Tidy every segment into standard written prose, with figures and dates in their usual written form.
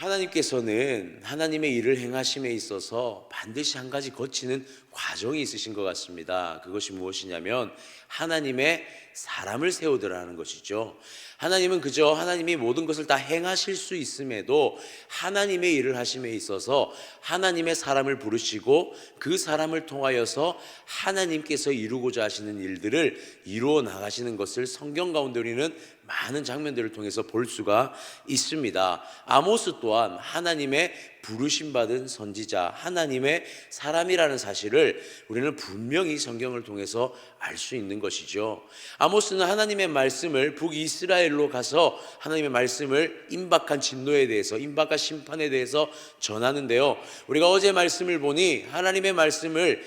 하나님께서는 하나님의 일을 행하심에 있어서 반드시 한 가지 거치는 과정이 있으신 것 같습니다. 그것이 무엇이냐면 하나님의 사람을 세우더라는 것이죠. 하나님은 그저 하나님이 모든 것을 다 행하실 수 있음에도 하나님의 일을 하심에 있어서 하나님의 사람을 부르시고 그 사람을 통하여서 하나님께서 이루고자 하시는 일들을 이루어 나가시는 것을 성경 가운데 우리는 많은 장면들을 통해서 볼 수가 있습니다. 아모스 또한 하나님의 부르심받은 선지자, 하나님의 사람이라는 사실을 우리는 분명히 성경을 통해서 알 수 있는 것이죠. 아모스는 하나님의 말씀을 북이스라엘로 가서 하나님의 말씀을 임박한 진노에 대해서, 임박한 심판에 대해서 전하는데요, 우리가 어제 말씀을 보니 하나님의 말씀을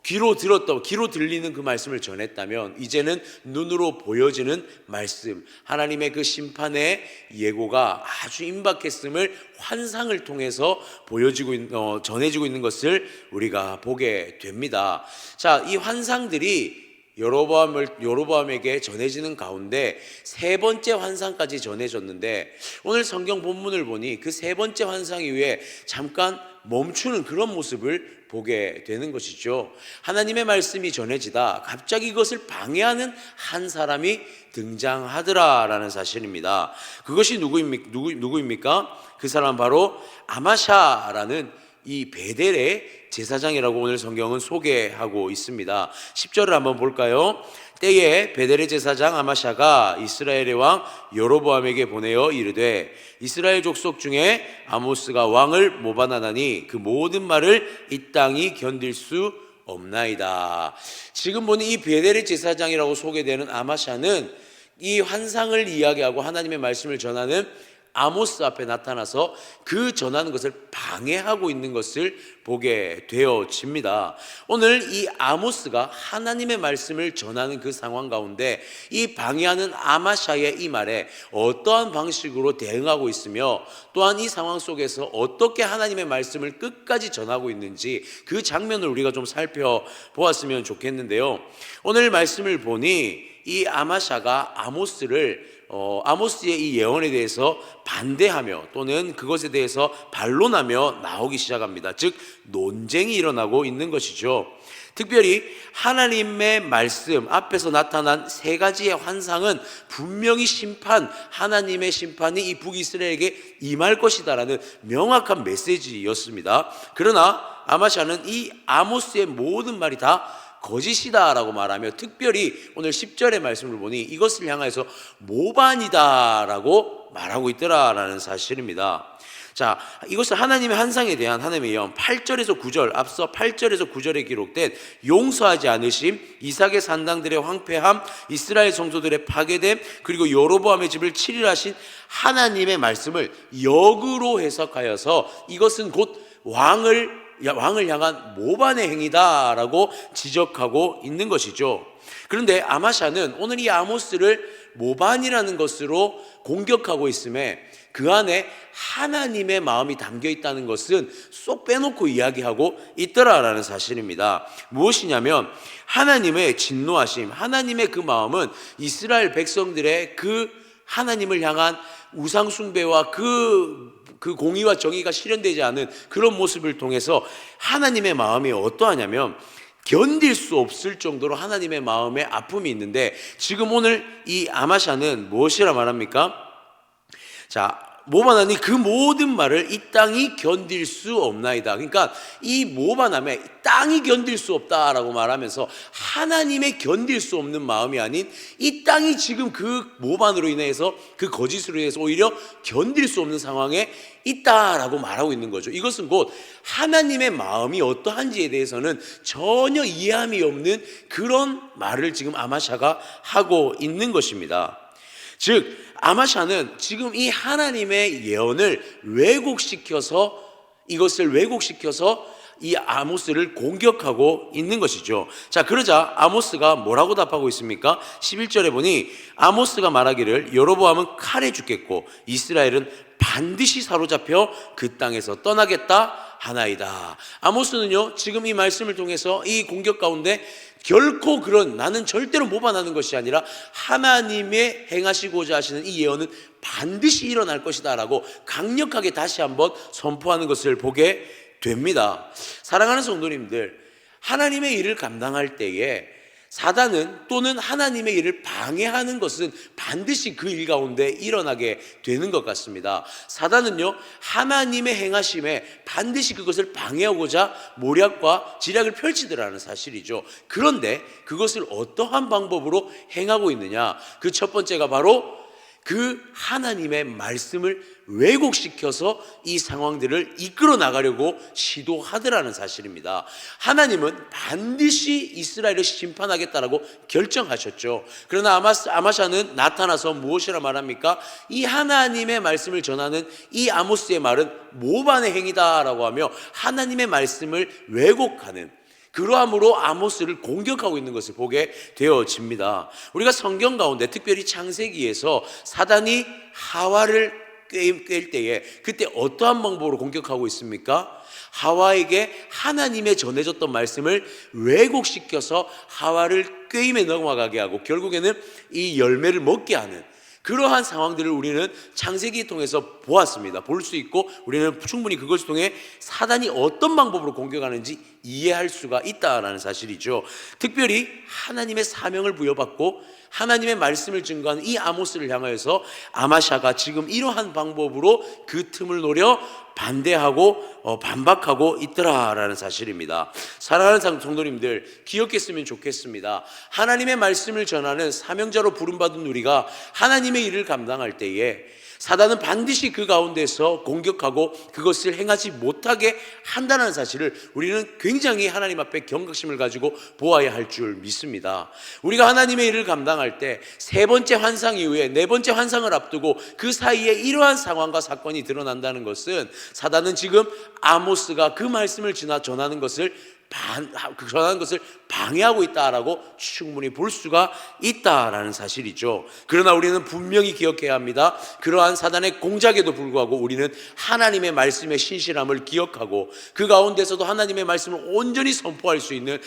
귀로 들리는 그 말씀을 전했다면 이제는 눈으로 보여지는 말씀, 하나님의 그 심판의 예고가 아주 임박했음을 환상을 통해서 전해지고 있는 것을 우리가 보게 됩니다. 자, 이 환상들이 여로보암에게 전해지는 가운데 세 번째 환상까지 전해졌는데, 오늘 성경 본문을 보니 그 세 번째 환상 이후에 잠깐 멈추는 그런 모습을 보게 되는 것이죠. 하나님의 말씀이 전해지다 갑자기 이것을 방해하는 한 사람이 등장하더라라는 사실입니다. 그것이 누구입니까? 그 사람은 바로 아마샤라는 이 베델의 제사장이라고 오늘 성경은 소개하고 있습니다. 10절을 한번 볼까요? 때에 베델의 제사장 아마샤가 이스라엘의 왕 여로보암에게 보내어 이르되 이스라엘 족속 중에 아모스가 왕을 모반하나니 그 모든 말을 이 땅이 견딜 수 없나이다. 지금 보니 이 베델의 제사장이라고 소개되는 아마샤는 이 환상을 이야기하고 하나님의 말씀을 전하는 아모스 앞에 나타나서 그 전하는 것을 방해하고 있는 것을 보게 되어집니다. 오늘 이 아모스가 하나님의 말씀을 전하는 그 상황 가운데 이 방해하는 아마샤의 이 말에 어떠한 방식으로 대응하고 있으며 또한 이 상황 속에서 어떻게 하나님의 말씀을 끝까지 전하고 있는지 그 장면을 우리가 좀 살펴보았으면 좋겠는데요, 오늘 말씀을 보니 이 아마샤가 아모스의 이 예언에 대해서 반대하며 또는 그것에 대해서 반론하며 나오기 시작합니다. 즉 논쟁이 일어나고 있는 것이죠. 특별히 하나님의 말씀 앞에서 나타난 세 가지의 환상은 분명히 하나님의 심판이 이 북이스라엘에게 임할 것이다라는 명확한 메시지였습니다. 그러나 아마샤는 이 아모스의 모든 말이 다 거짓이다라고 말하며 특별히 오늘 10절의 말씀을 보니 이것을 향해서 모반이다라고 말하고 있더라라는 사실입니다. 자, 이것은 하나님의 환상에 대한 하나님의 예언 8절에서 9절, 앞서 8절에서 9절에 기록된 용서하지 않으심, 이삭의 산당들의 황폐함, 이스라엘 성소들의 파괴됨, 그리고 여로보암의 집을 치리하신 하나님의 말씀을 역으로 해석하여서 이것은 곧 왕을 향한 모반의 행위다라고 지적하고 있는 것이죠. 그런데 아마샤는 오늘 이 아모스를 모반이라는 것으로 공격하고 있음에 그 안에 하나님의 마음이 담겨 있다는 것은 쏙 빼놓고 이야기하고 있더라라는 사실입니다. 무엇이냐면 하나님의 진노하심, 하나님의 그 마음은 이스라엘 백성들의 그 하나님을 향한 우상 숭배와 그 공의와 정의가 실현되지 않은 그런 모습을 통해서 하나님의 마음이 어떠하냐면 견딜 수 없을 정도로 하나님의 마음에 아픔이 있는데, 지금 오늘 이 아마샤는 무엇이라 말합니까? 자, 모반하니 그 모든 말을 이 땅이 견딜 수 없나이다. 그러니까 이 모반함에 땅이 견딜 수 없다라고 말하면서 하나님의 견딜 수 없는 마음이 아닌 이 땅이 지금 그 모반으로 인해서 그 거짓으로 인해서 오히려 견딜 수 없는 상황에 있다라고 말하고 있는 거죠. 이것은 곧 하나님의 마음이 어떠한지에 대해서는 전혀 이해함이 없는 그런 말을 지금 아마샤가 하고 있는 것입니다. 즉 아마샤는 지금 이 하나님의 예언을 이것을 왜곡시켜서 이 아모스를 공격하고 있는 것이죠. 자, 그러자 아모스가 뭐라고 답하고 있습니까? 11절에 보니 아모스가 말하기를 여로보암은 칼에 죽겠고 이스라엘은 반드시 사로잡혀 그 땅에서 떠나겠다 하나이다. 아모스는요, 지금 이 말씀을 통해서 이 공격 가운데 결코 그런 나는 절대로 모반하는 것이 아니라 하나님의 행하시고자 하시는 이 예언은 반드시 일어날 것이다 라고 강력하게 다시 한번 선포하는 것을 보게 됩니다. 사랑하는 성도님들, 하나님의 일을 감당할 때에 사단은 또는 하나님의 일을 방해하는 것은 반드시 그 일 가운데 일어나게 되는 것 같습니다. 사단은요, 하나님의 행하심에 반드시 그것을 방해하고자 모략과 지략을 펼치더라는 사실이죠. 그런데 그것을 어떠한 방법으로 행하고 있느냐? 그 첫 번째가 바로 그 하나님의 말씀을 왜곡시켜서 이 상황들을 이끌어 나가려고 시도하더라는 사실입니다. 하나님은 반드시 이스라엘을 심판하겠다라고 결정하셨죠. 그러나 아마샤는 나타나서 무엇이라 말합니까? 이 하나님의 말씀을 전하는 이 아모스의 말은 모반의 행위다라고 하며 하나님의 말씀을 왜곡하는, 그러함으로 아모스를 공격하고 있는 것을 보게 되어집니다. 우리가 성경 가운데 특별히 창세기에서 사단이 하와를 꿰일 때에 그때 어떠한 방법으로 공격하고 있습니까? 하와에게 하나님의 전해졌던 말씀을 왜곡시켜서 하와를 꿰임에 넘어가게 하고 결국에는 이 열매를 먹게 하는 그러한 상황들을 우리는 창세기 통해서 보았습니다. 볼 수 있고 우리는 충분히 그것을 통해 사단이 어떤 방법으로 공격하는지 이해할 수가 있다라는 사실이죠. 특별히 하나님의 사명을 부여받고 하나님의 말씀을 증거하는 이 아모스를 향하여서 아마샤가 지금 이러한 방법으로 그 틈을 노려 반대하고 반박하고 있더라라는 사실입니다. 사랑하는 성도님들, 기억했으면 좋겠습니다. 하나님의 말씀을 전하는 사명자로 부름받은 우리가 하나님의 일을 감당할 때에 사단은 반드시 그 가운데서 공격하고 그것을 행하지 못하게 한다는 사실을 우리는 굉장히 하나님 앞에 경각심을 가지고 보아야 할 줄 믿습니다. 우리가 하나님의 일을 감당할 때 세 번째 환상 이후에 네 번째 환상을 앞두고 그 사이에 이러한 상황과 사건이 드러난다는 것은 사단은 지금 아모스가 그 말씀을 전하는 것을 방해하고 있다라고 충분히 볼 수가 있다라는 사실이죠. 그러나 우리는 분명히 기억해야 합니다. 그러한 사단의 공작에도 불구하고 우리는 하나님의 말씀의 신실함을 기억하고 그 가운데서도 하나님의 말씀을 온전히 선포할 수 있는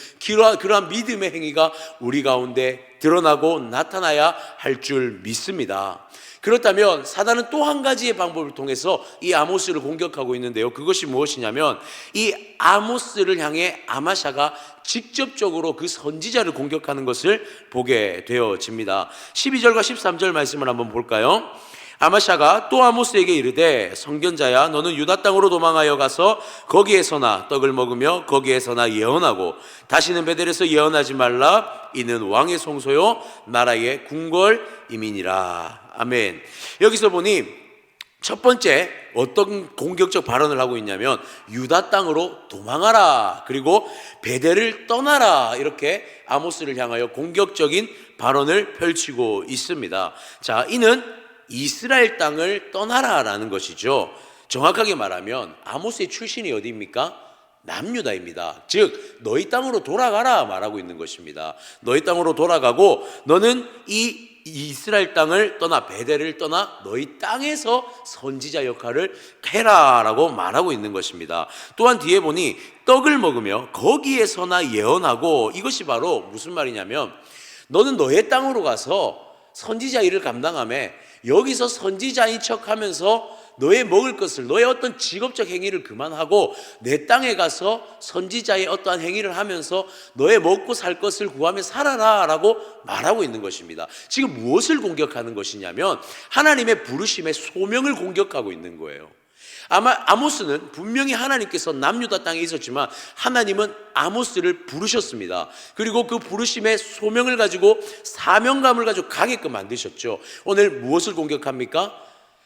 그러한 믿음의 행위가 우리 가운데 드러나고 나타나야 할 줄 믿습니다. 그렇다면 사단은 또 한 가지의 방법을 통해서 이 아모스를 공격하고 있는데요, 그것이 무엇이냐면 이 아모스를 향해 아마샤가 직접적으로 그 선지자를 공격하는 것을 보게 되어집니다. 12절과 13절 말씀을 한번 볼까요? 아마샤가 또 아모스에게 이르되 선견자야, 너는 유다 땅으로 도망하여 가서 거기에서나 떡을 먹으며 거기에서나 예언하고 다시는 베델에서 예언하지 말라. 이는 왕의 송소요 나라의 궁궐임이니라. 아멘. 여기서 보니 첫 번째 어떤 공격적 발언을 하고 있냐면 유다 땅으로 도망하라, 그리고 베델을 떠나라, 이렇게 아모스를 향하여 공격적인 발언을 펼치고 있습니다. 자, 이는 이스라엘 땅을 떠나라라는 것이죠. 정확하게 말하면 아모스의 출신이 어디입니까? 남유다입니다. 즉 너희 땅으로 돌아가라 말하고 있는 것입니다. 너희 땅으로 돌아가고 너는 이 이스라엘 땅을 떠나 베델을 떠나 너희 땅에서 선지자 역할을 해라라고 말하고 있는 것입니다. 또한 뒤에 보니 떡을 먹으며 거기에서나 예언하고, 이것이 바로 무슨 말이냐면 너는 너의 땅으로 가서 선지자 일을 감당하며 여기서 선지자인 척하면서 너의 먹을 것을, 너의 어떤 직업적 행위를 그만하고 내 땅에 가서 선지자의 어떠한 행위를 하면서 너의 먹고 살 것을 구하며 살아라 라고 말하고 있는 것입니다. 지금 무엇을 공격하는 것이냐면 하나님의 부르심의 소명을 공격하고 있는 거예요. 아모스는 분명히 하나님께서 남유다 땅에 있었지만 하나님은 아모스를 부르셨습니다. 그리고 그 부르심의 소명을 가지고 사명감을 가지고 가게끔 만드셨죠. 오늘 무엇을 공격합니까?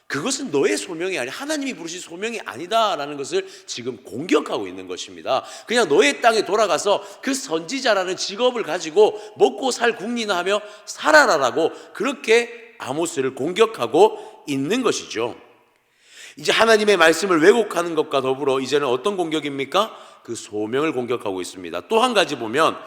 그것은 너의 소명이 아니라 하나님이 부르신 소명이 아니다라는 것을 지금 공격하고 있는 것입니다. 그냥 너의 땅에 돌아가서 그 선지자라는 직업을 가지고 먹고 살 국리나 하며 살아라라고 그렇게 아모스를 공격하고 있는 것이죠. 이제 하나님의 말씀을 왜곡하는 것과 더불어 이제는 어떤 공격입니까? 그 소명을 공격하고 있습니다. 또 한 가지 보면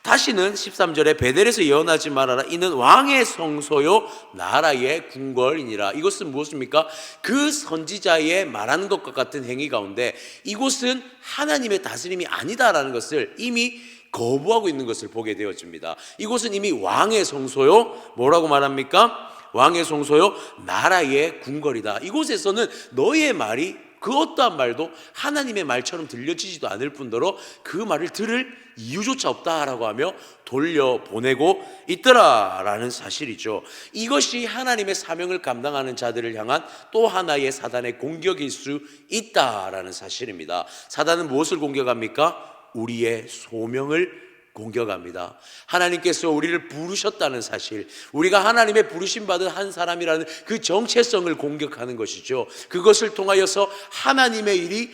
다시는 13절에 베델에서 예언하지 말아라. 이는 왕의 성소요 나라의 궁궐이니라. 이것은 무엇입니까? 그 선지자의 말하는 것과 같은 행위 가운데 이곳은 하나님의 다스림이 아니다라는 것을 이미 거부하고 있는 것을 보게 되어집니다. 이곳은 이미 왕의 성소요, 뭐라고 말합니까? 왕의 성소요 나라의 궁궐이다. 이곳에서는 너의 말이 그 어떠한 말도 하나님의 말처럼 들려지지도 않을 뿐더러 그 말을 들을 이유조차 없다라고 하며 돌려보내고 있더라라는 사실이죠. 이것이 하나님의 사명을 감당하는 자들을 향한 또 하나의 사단의 공격일 수 있다라는 사실입니다. 사단은 무엇을 공격합니까? 우리의 소명을 공격합니다. 하나님께서 우리를 부르셨다는 사실, 우리가 하나님의 부르심 받은 한 사람이라는 그 정체성을 공격하는 것이죠. 그것을 통하여서 하나님의 일이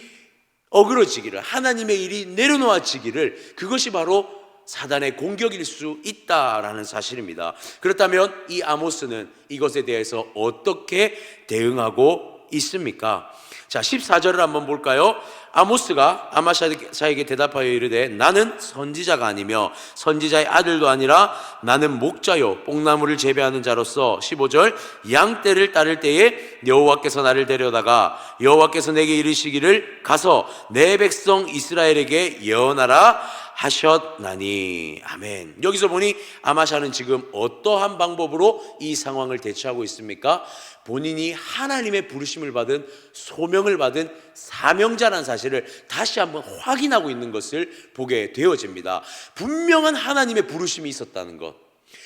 어그러지기를, 하나님의 일이 내려놓아지기를, 그것이 바로 사단의 공격일 수 있다라는 사실입니다. 그렇다면 이 아모스는 이것에 대해서 어떻게 대응하고 있습니까? 자, 14절을 한번 볼까요? 아모스가 아마샤에게 대답하여 이르되 나는 선지자가 아니며 선지자의 아들도 아니라 나는 목자요 뽕나무를 재배하는 자로서 15절 양떼를 따를 때에 여호와께서 나를 데려다가 여호와께서 내게 이르시기를 가서 내 백성 이스라엘에게 예언하라 하셨나니. 아멘. 여기서 보니 아마샤는 지금 어떠한 방법으로 이 상황을 대처하고 있습니까? 본인이 하나님의 부르심을 받은, 소명을 받은 사명자라는 사실을 다시 한번 확인하고 있는 것을 보게 되어집니다. 분명한 하나님의 부르심이 있었다는 것,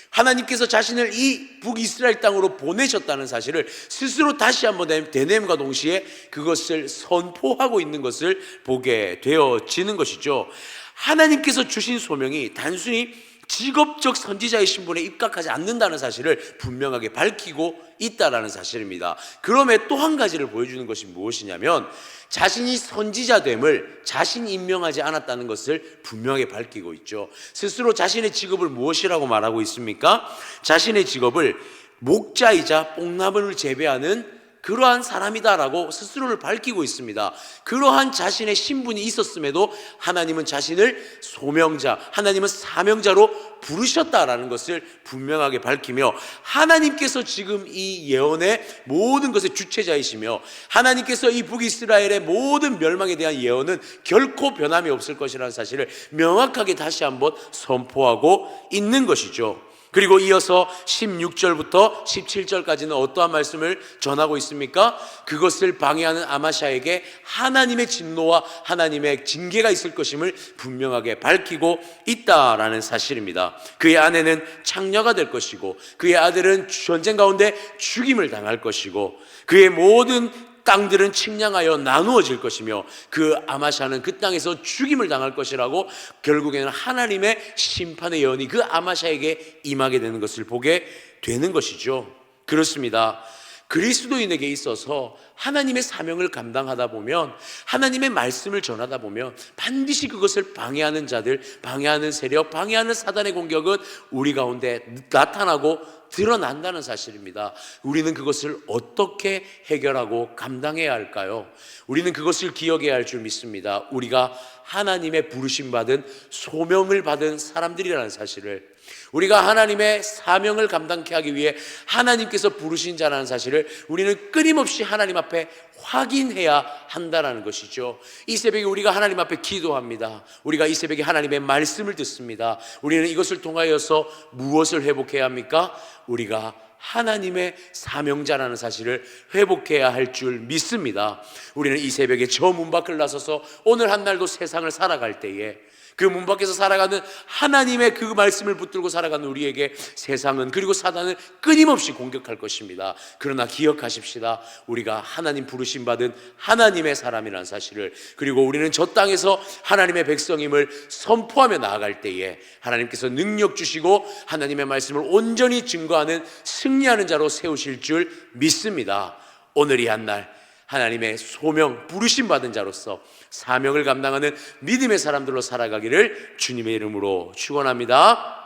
하나님께서 자신을 이 북이스라엘 땅으로 보내셨다는 사실을 스스로 다시 한번 되뇌임과 동시에 그것을 선포하고 있는 것을 보게 되어지는 것이죠. 하나님께서 주신 소명이 단순히 직업적 선지자의 신분에 입각하지 않는다는 사실을 분명하게 밝히고 있다는 사실입니다. 그럼에 또 한 가지를 보여주는 것이 무엇이냐면 자신이 선지자됨을 자신이 임명하지 않았다는 것을 분명하게 밝히고 있죠. 스스로 자신의 직업을 무엇이라고 말하고 있습니까? 자신의 직업을 목자이자 뽕나무를 재배하는 그러한 사람이다라고 스스로를 밝히고 있습니다. 그러한 자신의 신분이 있었음에도 하나님은 자신을 소명자, 하나님은 사명자로 부르셨다라는 것을 분명하게 밝히며 하나님께서 지금 이 예언의 모든 것의 주체자이시며 하나님께서 이 북이스라엘의 모든 멸망에 대한 예언은 결코 변함이 없을 것이라는 사실을 명확하게 다시 한번 선포하고 있는 것이죠. 그리고 이어서 16절부터 17절까지는 어떠한 말씀을 전하고 있습니까? 그것을 방해하는 아마샤에게 하나님의 진노와 하나님의 징계가 있을 것임을 분명하게 밝히고 있다라는 사실입니다. 그의 아내는 창녀가 될 것이고 그의 아들은 전쟁 가운데 죽임을 당할 것이고 그의 모든 땅들은 측량하여 나누어질 것이며 그 아마샤는 그 땅에서 죽임을 당할 것이라고 결국에는 하나님의 심판의 예언이 그 아마샤에게 임하게 되는 것을 보게 되는 것이죠. 그렇습니다. 그리스도인에게 있어서 하나님의 사명을 감당하다 보면, 하나님의 말씀을 전하다 보면 반드시 그것을 방해하는 자들, 방해하는 세력, 방해하는 사단의 공격은 우리 가운데 나타나고 드러난다는 사실입니다. 우리는 그것을 어떻게 해결하고 감당해야 할까요? 우리는 그것을 기억해야 할 줄 믿습니다. 우리가 하나님의 부르심 받은, 소명을 받은 사람들이라는 사실을, 우리가 하나님의 사명을 감당케 하기 위해 하나님께서 부르신 자라는 사실을 우리는 끊임없이 하나님 앞에 확인해야 한다는 것이죠. 이 새벽에 우리가 하나님 앞에 기도합니다. 우리가 이 새벽에 하나님의 말씀을 듣습니다. 우리는 이것을 통하여서 무엇을 회복해야 합니까? 우리가 하나님의 사명자라는 사실을 회복해야 할 줄 믿습니다. 우리는 이 새벽에 저 문 밖을 나서서 오늘 한 날도 세상을 살아갈 때에 그 문 밖에서 살아가는 하나님의 그 말씀을 붙들고 살아가는 우리에게 세상은, 그리고 사단은 끊임없이 공격할 것입니다. 그러나 기억하십시다. 우리가 하나님 부르심 받은 하나님의 사람이라는 사실을, 그리고 우리는 저 땅에서 하나님의 백성임을 선포하며 나아갈 때에 하나님께서 능력 주시고 하나님의 말씀을 온전히 증거하는 승리하는 자로 세우실 줄 믿습니다. 오늘 이 한 날 하나님의 소명, 부르심 받은 자로서 사명을 감당하는 믿음의 사람들로 살아가기를 주님의 이름으로 축원합니다.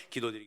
기도드리겠습니다.